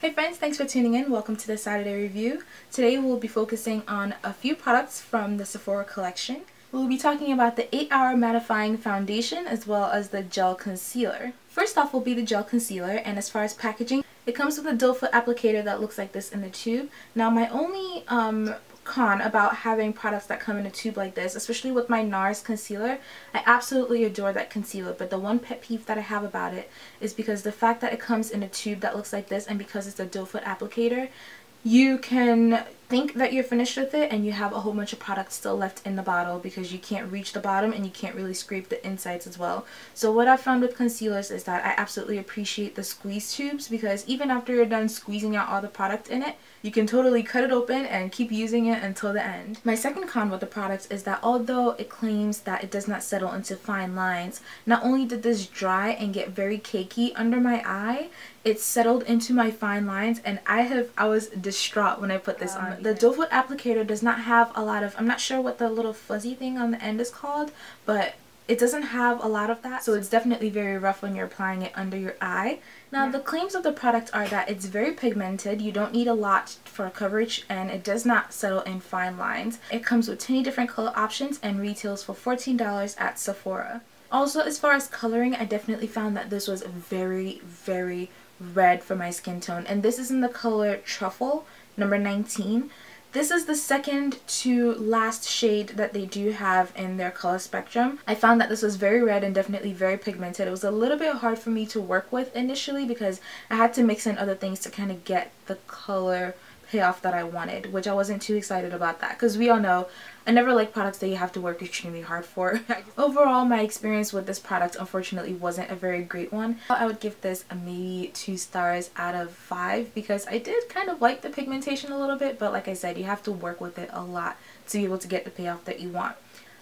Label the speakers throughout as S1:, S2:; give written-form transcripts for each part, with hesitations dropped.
S1: Hey friends, thanks for tuning in. Welcome to the Saturday review. Today we'll be focusing on a few products from the Sephora collection. We'll be talking about the 8-Hour Mattifying Foundation as well as the Gel Concealer. First off will be the Gel Concealer, and as far as packaging, it comes with a doe foot applicator that looks like this in the tube. Now my only con about having products that come in a tube like this, especially with my NARS concealer, I absolutely adore that concealer, but the one pet peeve that I have about it is because the fact that it comes in a tube that looks like this, and because it's a doe foot applicator, you can think that you're finished with it and you have a whole bunch of product still left in the bottle because you can't reach the bottom and you can't really scrape the insides as well. So what I've found with concealers is that I absolutely appreciate the squeeze tubes, because even after you're done squeezing out all the product in it, you can totally cut it open and keep using it until the end. My second con with the products is that although it claims that it does not settle into fine lines, not only did this dry and get very cakey under my eye, it settled into my fine lines, and I was distraught when I put this on. The doe foot applicator does not have a lot of, I'm not sure what the little fuzzy thing on the end is called, but it doesn't have a lot of that, so it's definitely very rough when you're applying it under your eye. Now the claims of the product are that it's very pigmented, you don't need a lot for coverage, and it does not settle in fine lines. It comes with 20 different color options and retails for $14 at Sephora. Also, as far as coloring, I definitely found that this was very, very red for my skin tone, and this is in the color Truffle, number 19. This is the second to last shade that they do have in their color spectrum. I found that this was very red and definitely very pigmented. It was a little bit hard for me to work with initially because I had to mix in other things to kind of get the color payoff that I wanted, which I wasn't too excited about that because we all know I never like products that you have to work extremely hard for. Overall, my experience with this product unfortunately wasn't a very great one. I would give this a maybe 2 stars out of 5 because I did kind of like the pigmentation a little bit, but like I said, you have to work with it a lot to be able to get the payoff that you want.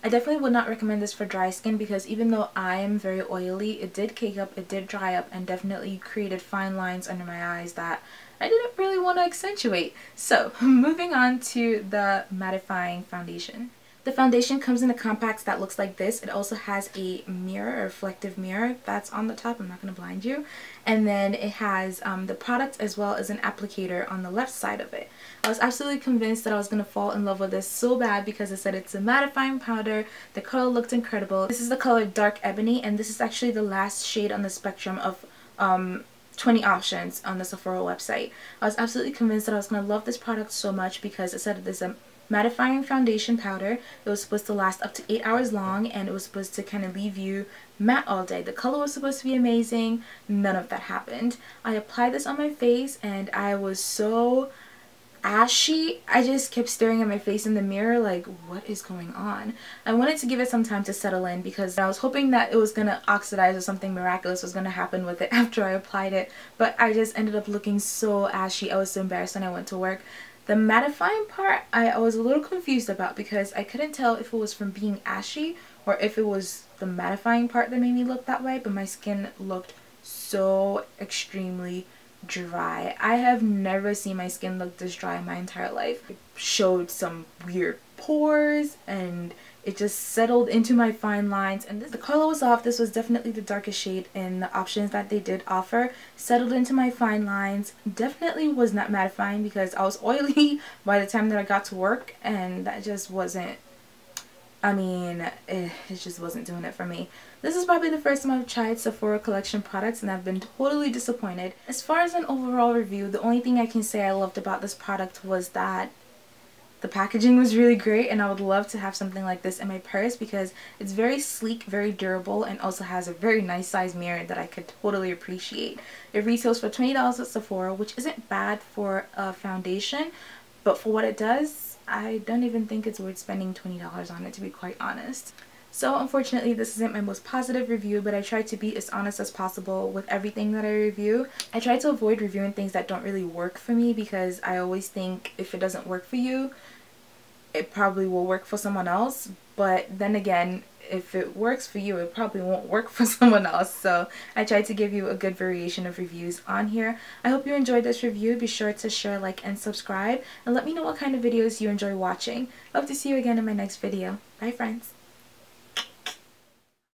S1: I definitely would not recommend this for dry skin because even though I am very oily, it did cake up, it did dry up, and definitely created fine lines under my eyes that I didn't really want to accentuate. So moving on to the Mattifying Foundation. The foundation comes in a compact that looks like this. It also has a mirror, a reflective mirror that's on the top. I'm not going to blind you. And then it has the product as well as an applicator on the left side of it. I was absolutely convinced that I was going to fall in love with this so bad because I said it's a mattifying powder. The color looked incredible. This is the color Dark Ebony, and this is actually the last shade on the spectrum of 20 options on the Sephora website. I was absolutely convinced that I was going to love this product so much because it said it is a mattifying foundation powder. It was supposed to last up to 8 hours long, and it was supposed to kind of leave you matte all day. The color was supposed to be amazing. None of that happened. I applied this on my face and I was so ashy. I just kept staring at my face in the mirror like, what is going on? I wanted to give it some time to settle in because I was hoping that it was gonna oxidize or something miraculous was gonna happen with it after I applied it, but I just ended up looking so ashy. I was so embarrassed when I went to work. The mattifying part I was a little confused about because I couldn't tell if it was from being ashy or if it was the mattifying part that made me look that way, but my skin looked so extremely dry. I have never seen my skin look this dry in my entire life. It showed some weird pores and it just settled into my fine lines, and the color was off. This was definitely the darkest shade in the options that they did offer. Settled into my fine lines. Definitely was not mattifying because I was oily by the time that I got to work, and that just wasn't, I mean, it just wasn't doing it for me. This is probably the first time I've tried Sephora collection products and I've been totally disappointed. As far as an overall review, the only thing I can say I loved about this product was that the packaging was really great, and I would love to have something like this in my purse because it's very sleek, very durable, and also has a very nice size mirror that I could totally appreciate. It retails for $20 at Sephora, which isn't bad for a foundation, but for what it does, I don't even think it's worth spending $20 on it, to be quite honest. So unfortunately, this isn't my most positive review, but I try to be as honest as possible with everything that I review. I try to avoid reviewing things that don't really work for me because I always think if it doesn't work for you, it probably will work for someone else. But then again, if it works for you, it probably won't work for someone else. So I tried to give you a good variation of reviews on here. I hope you enjoyed this review. Be sure to share, like, and subscribe, and let me know what kind of videos you enjoy watching. Hope to see you again in my next video. Bye friends.